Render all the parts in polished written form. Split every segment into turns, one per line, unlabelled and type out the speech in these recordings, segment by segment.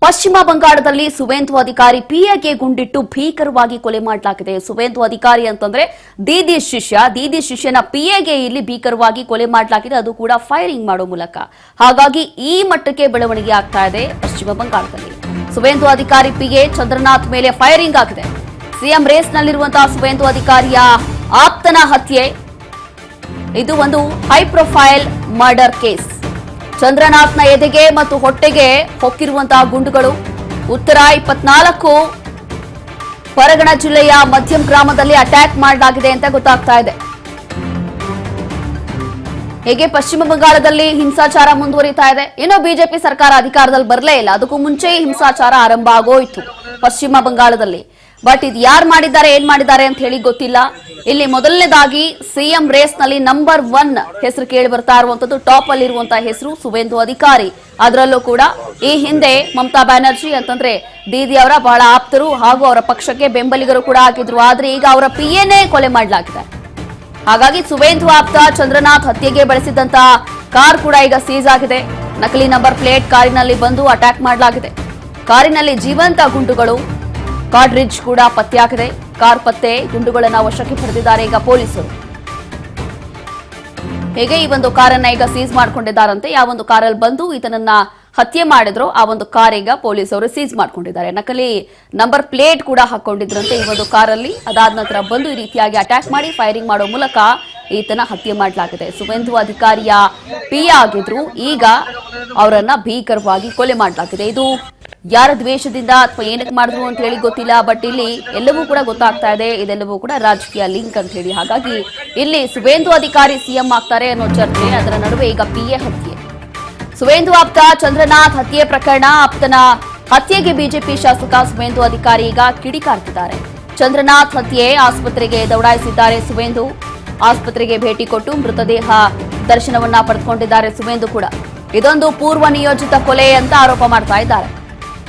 ಪಶ್ಚಿಮ ಬಂಗಾಳದಲ್ಲಿ ಸುವೇಂದು ಅಧಿಕಾರಿ ಪಿಎಗೆ ಗುಂಡಿಟ್ಟು ಭೀಕರವಾಗಿ ಕೊಲೆ ಮಾಡಲಾಗಿದೆ. ಸುವೇಂದು ಅಧಿಕಾರಿ ಅಂತಂದ್ರೆ ದೀದಿ ಶಿಷ್ಯನ ಪಿಎಗೆ ಇಲ್ಲಿ ಭೀಕರವಾಗಿ ಕೊಲೆ ಮಾಡಲಾಗಿದೆ, ಅದು ಕೂಡ ಫೈರಿಂಗ್ ಮಾಡೋ ಮೂಲಕ. ಹಾಗಾಗಿ ಈ ಮಟ್ಟಕ್ಕೆ ಬೆಳವಣಿಗೆ ಆಗ್ತಾ ಇದೆ ಪಶ್ಚಿಮ ಬಂಗಾಳದಲ್ಲಿ. ಸುವೇಂದು ಅಧಿಕಾರಿ ಪಿಎ ಚಂದ್ರನಾಥ್ ಮೇಲೆ ಫೈರಿಂಗ್ ಆಗಿದೆ. ಸಿಎಂ ರೇಸ್ನಲ್ಲಿರುವಂತಹ ಸುವೇಂದು ಅಧಿಕಾರಿಯ ಆಪ್ತನ ಹತ್ಯೆ, ಇದು ಒಂದು ಹೈ ಪ್ರೊಫೈಲ್ ಮರ್ಡರ್ ಕೇಸ್. ಚಂದ್ರನಾಥ್ನ ಎದೆಗೆ ಮತ್ತು ಹೊಟ್ಟೆಗೆ ಹೊಕ್ಕಿರುವಂತಹ ಗುಂಡುಗಳು. ಉತ್ತರ 24 ಪರಗಣ ಜಿಲ್ಲೆಯ ಮಧ್ಯಂ ಗ್ರಾಮದಲ್ಲಿ ಅಟ್ಯಾಕ್ ಮಾಡಲಾಗಿದೆ ಅಂತ ಗೊತ್ತಾಗ್ತಾ ಇದೆ. ಹೇಗೆ ಪಶ್ಚಿಮ ಬಂಗಾಳದಲ್ಲಿ ಹಿಂಸಾಚಾರ ಮುಂದುವರಿತಾ ಇದೆ. ಇನ್ನು ಬಿಜೆಪಿ ಸರ್ಕಾರ ಅಧಿಕಾರದಲ್ಲಿ ಬರಲೇ ಇಲ್ಲ, ಅದಕ್ಕೂ ಮುಂಚೆ ಹಿಂಸಾಚಾರ ಆರಂಭ ಆಗೋಯ್ತು ಪಶ್ಚಿಮ ಬಂಗಾಳದಲ್ಲಿ. ಬಟ್ ಇದು ಯಾರು ಮಾಡಿದ್ದಾರೆ, ಏನ್ ಮಾಡಿದ್ದಾರೆ ಅಂತ ಹೇಳಿ ಗೊತ್ತಿಲ್ಲ. ಇಲ್ಲಿ ಮೊದಲನೇದಾಗಿ ಸಿಎಂ ರೇಸ್ ನಲ್ಲಿ ನಂಬರ್ 1 ಹೆಸರು ಕೇಳಿ ಬರ್ತಾ ಇರುವಂತದ್ದು, ಟಾಪ್ ಅಲ್ಲಿ ಇರುವಂತಹ ಹೆಸರು ಸುವೇಂದು ಅಧಿಕಾರಿ. ಅದರಲ್ಲೂ ಕೂಡ ಈ ಹಿಂದೆ ಮಮತಾ ಬ್ಯಾನರ್ಜಿ ಅಂತಂದ್ರೆ ದೀದಿ ಅವರ ಬಹಳ ಆಪ್ತರು ಹಾಗೂ ಅವರ ಪಕ್ಷಕ್ಕೆ ಬೆಂಬಲಿಗರು ಕೂಡ ಆಗಿದ್ರು. ಆದ್ರೆ ಈಗ ಅವರ ಪಿಎನೇ ಕೊಲೆ ಮಾಡಲಾಗಿದೆ. ಹಾಗಾಗಿ ಸುವೇಂದು ಆಪ್ತ ಚಂದ್ರನಾಥ್ ಹತ್ಯೆಗೆ ಬಳಸಿದಂತಹ ಕಾರ್ ಕೂಡ ಈಗ ಸೀಸ್ ಆಗಿದೆ. ನಕಲಿ ನಂಬರ್ ಪ್ಲೇಟ್ ಕಾರಿನಲ್ಲಿ ಬಂದು ಅಟ್ಯಾಕ್ ಮಾಡಲಾಗಿದೆ. ಕಾರಿನಲ್ಲಿ ಜೀವಂತ ಗುಂಡುಗಳು, ಕಾರ್ಟ್ರಿಡ್ಜ್ ಕೂಡ ಪತ್ತೆಯಾಗಿದೆ. ಕಾರ್ ಪತ್ತೆ, ಗುಂಡುಗಳನ್ನು ವಶಕ್ಕೆ ಪಡೆದಿದ್ದಾರೆ ಈಗ ಪೊಲೀಸರು. ಹೇಗೆ ಈ ಒಂದು ಕಾರನ್ನ ಈಗ ಸೀಸ್ ಮಾಡ್ಕೊಂಡಿದ್ದಾರಂತೆ. ಯಾವ ಒಂದು ಕಾರಲ್ಲಿ ಬಂದು ಇದನ್ನ ಹತ್ಯೆ ಮಾಡಿದ್ರು ಆ ಒಂದು ಕಾರ್ ಈಗ ಪೊಲೀಸರು ಸೀಸ್ ಮಾಡ್ಕೊಂಡಿದ್ದಾರೆ. ನಕಲಿ ನಂಬರ್ ಪ್ಲೇಟ್ ಕೂಡ ಹಾಕೊಂಡಿದ್ರಂತೆ ಈ ಒಂದು ಕಾರಲ್ಲಿ. ಅದಾದ ನಂತರ ಬಂದು ಈ ರೀತಿಯಾಗಿ ಅಟ್ಯಾಕ್ ಮಾಡಿ ಫೈರಿಂಗ್ ಮಾಡೋ ಮೂಲಕ ಈತನ ಹತ್ಯೆ ಮಾಡಲಾಗಿದೆ. ಸುವೇಂದು ಅಧಿಕಾರಿಯ ಪಿಎ ಆಗಿದ್ರು, ಈಗ ಅವರನ್ನ ಭೀಕರವಾಗಿ ಕೊಲೆ ಮಾಡಲಾಗಿದೆ. ಇದು ಯಾರ ದ್ವೇಷದಿಂದ ಅಥವಾ ಏನಕ್ಕೆ ಮಾಡಿದ್ರು ಅಂತ ಹೇಳಿ ಗೊತ್ತಿಲ್ಲ. ಬಟ್ ಇಲ್ಲಿ ಎಲ್ಲವೂ ಕೂಡ ಗೊತ್ತಾಗ್ತಾ ಇದೆ, ಇದೆಲ್ಲವೂ ಕೂಡ ರಾಜಕೀಯ ಲಿಂಕ್ ಅಂತ ಹೇಳಿ. ಹಾಗಾಗಿ ಇಲ್ಲಿ ಸುವೇಂದು ಅಧಿಕಾರಿ ಸಿಎಂ ಆಗ್ತಾರೆ ಅನ್ನೋ ಚರ್ಚೆ, ಅದರ ನಡುವೆ ಈಗ ಪಿಎ ಹತ್ಯೆ. ಸುವೇಂದು ಆಪ್ತ ಚಂದ್ರನಾಥ್ ಹತ್ಯೆ ಪ್ರಕರಣ, ಆಪ್ತನ ಹತ್ಯೆಗೆ ಬಿಜೆಪಿ ಶಾಸಕ ಸುವೇಂದು ಅಧಿಕಾರಿ ಈಗ ಕಿಡಿಕಾರ್ತಿದ್ದಾರೆ. ಚಂದ್ರನಾಥ್ ಹತ್ಯೆ ಆಸ್ಪತ್ರೆಗೆ ದೌಡಾಯಿಸಿದ್ದಾರೆ ಸುವೇಂದು. ಆಸ್ಪತ್ರೆಗೆ ಭೇಟಿ ಕೊಟ್ಟು ಮೃತದೇಹ ದರ್ಶನವನ್ನ ಪಡೆದುಕೊಂಡಿದ್ದಾರೆ ಸುವೇಂದು ಕೂಡ. ಇದೊಂದು ಪೂರ್ವ ನಿಯೋಜಿತ ಕೊಲೆ ಅಂತ ಆರೋಪ ಮಾಡ್ತಾ ಇದ್ದಾರೆ.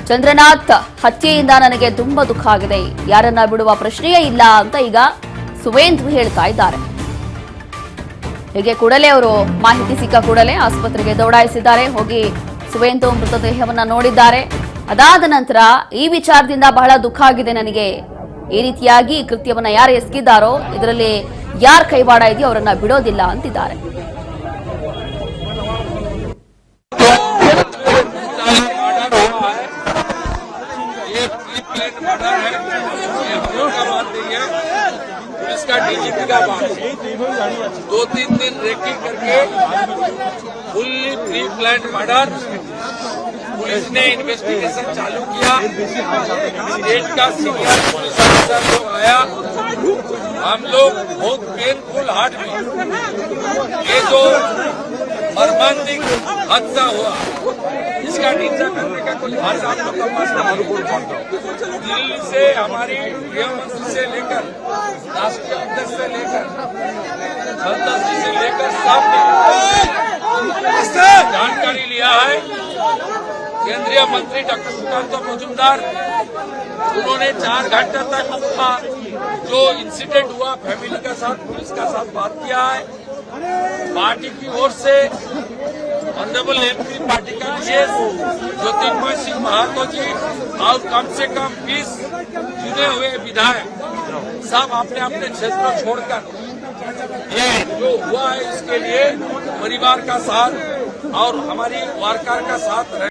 ಚಂದ್ರನಾಥ್ ಹತ್ಯೆಯಿಂದ ನನಗೆ ತುಂಬಾ ದುಃಖ ಆಗಿದೆ, ಯಾರನ್ನ ಬಿಡುವ ಪ್ರಶ್ನೆಯೇ ಇಲ್ಲ ಅಂತ ಈಗ ಸುವೇಂದು ಹೇಳ್ತಾ ಇದ್ದಾರೆ. ಹೀಗೆ ಕೂಡಲೇ ಅವರು ಮಾಹಿತಿ ಸಿಕ್ಕ ಕೂಡಲೇ ಆಸ್ಪತ್ರೆಗೆ ದೌಡಾಯಿಸಿದ್ದಾರೆ. ಹೋಗಿ ಸುವೇಂದು ಮೃತದೇಹವನ್ನ ನೋಡಿದ್ದಾರೆ. ಅದಾದ ನಂತರ ಈ ವಿಚಾರದಿಂದ ಬಹಳ ದುಃಖ ಆಗಿದೆ ನನಗೆ, ಈ ರೀತಿಯಾಗಿ ಕೃತ್ಯವನ್ನ ಯಾರು ಎಸಗಿದ್ದಾರೋ ಇದರಲ್ಲಿ ಯಾರ ಕೈವಾಡ ಇದೆಯೋ ಅವರನ್ನ ಬಿಡೋದಿಲ್ಲ ಅಂತಿದ್ದಾರೆ.
इसका डीजीपी का बात 2-3 दिन रेकी करके fully pre plan murder. Police ने इन्वेस्टिगेशन चालू किया। स्टेट का सीनियर पुलिस ऑफिसर लोग आया, हम लोग बहुत पेनफुल हार्ट में ये जो मर्मांतिक हादसा हुआ इसका निंदा करने का कोई आज आप लोग का पास दिल्ली से हमारी गृहमंत्री से लेकर राष्ट्रीय अध्यक्ष से लेकर संसद जी से लेकर सबने जानकारी लिया है। केंद्रीय मंत्री डॉक्टर सुकांत मजूमदार, उन्होंने 4 घंटे तक जो इंसिडेंट हुआ फैमिली के साथ, पुलिस का साथ बात किया है। पार्टी की ओर से ऑनरेबल एमपी पार्टी का ज्योतिर्मय सिंह महातो जी और कम से कम 20 चुने हुए विधायक सब अपने अपने क्षेत्र छोड़कर ये जो हुआ है इसके लिए परिवार का साथ और हमारी वार्कर का साथ रहे।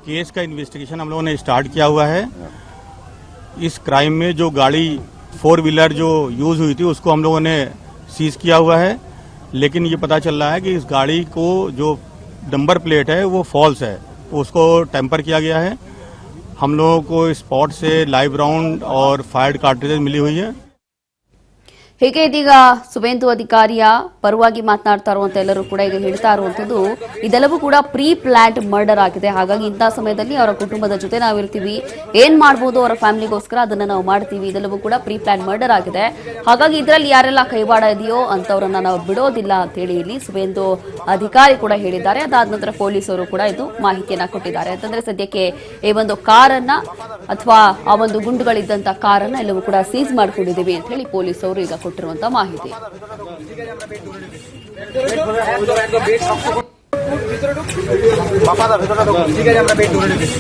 केस का इन्वेस्टिगेशन हम लोगों ने स्टार्ट किया हुआ है। इस क्राइम में जो गाड़ी 4 व्हीलर जो यूज हुई थी उसको हम लोगों ने सीज किया हुआ है, लेकिन ये पता चल रहा है कि इस गाड़ी को जो नंबर प्लेट है वो फॉल्स है, तो उसको टेम्पर किया गया है। हम लोगों को स्पॉट से लाइव राउंड और फायर्ड कार्ट्रिजेज मिली हुई है।
ಹೀಗೆ ಇದೀಗ ಸುವೇಂದು ಅಧಿಕಾರಿಯ ಪರವಾಗಿ ಮಾತನಾಡ್ತಾ ಇರುವಂತ ಎಲ್ಲರೂ ಕೂಡ ಈಗ ಹೇಳ್ತಾ ಇರುವಂತದ್ದು ಇದೆಲ್ಲವೂ ಕೂಡ ಪ್ರೀ ಪ್ಲಾನ್ಡ್ ಮರ್ಡರ್ ಆಗಿದೆ. ಹಾಗಾಗಿ ಇಂಥ ಸಮಯದಲ್ಲಿ ಅವರ ಕುಟುಂಬದ ಜೊತೆ ನಾವಿರ್ತೀವಿ, ಏನ್ ಮಾಡಬಹುದು ಅವರ ಫ್ಯಾಮಿಲಿಗೋಸ್ಕರ ಅದನ್ನ ನಾವು ಮಾಡ್ತೀವಿ, ಇದೆಲ್ಲವೂ ಕೂಡ ಪ್ರೀ ಪ್ಲಾನ್ ಮರ್ಡರ್ ಆಗಿದೆ. ಹಾಗಾಗಿ ಇದರಲ್ಲಿ ಯಾರೆಲ್ಲ ಕೈವಾಡ ಇದೆಯೋ ಅಂತವರನ್ನ ನಾವು ಬಿಡೋದಿಲ್ಲ ಅಂತ ಹೇಳಿ ಇಲ್ಲಿ ಸುವೇಂದು ಅಧಿಕಾರಿ ಕೂಡ ಹೇಳಿದ್ದಾರೆ. ಅದಾದ ನಂತರ ಪೊಲೀಸರು ಕೂಡ ಇದು ಮಾಹಿತಿಯನ್ನ ಕೊಟ್ಟಿದ್ದಾರೆ. ಅಂತಂದ್ರೆ ಸದ್ಯಕ್ಕೆ ಈ ಒಂದು ಕಾರನ್ನ ಅಥವಾ ಆ ಒಂದು ಗುಂಡುಗಳಿದ್ದಂತ ಕಾರನ್ನ ಎಲ್ಲವೂ ಕೂಡ ಸೀಸ್ ಮಾಡ್ಕೊಂಡಿದ್ದೀವಿ ಅಂತ ಹೇಳಿ ಪೊಲೀಸರು ಈಗ ಕೊಟ್ಟಿರುವಂತ ಮಾಹಿತಿ.
ঠিক আছে আমরা বেড ধরে রেখেছি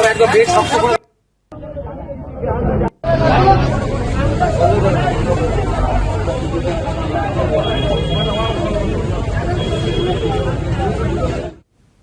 একদম বেড শক্ত করে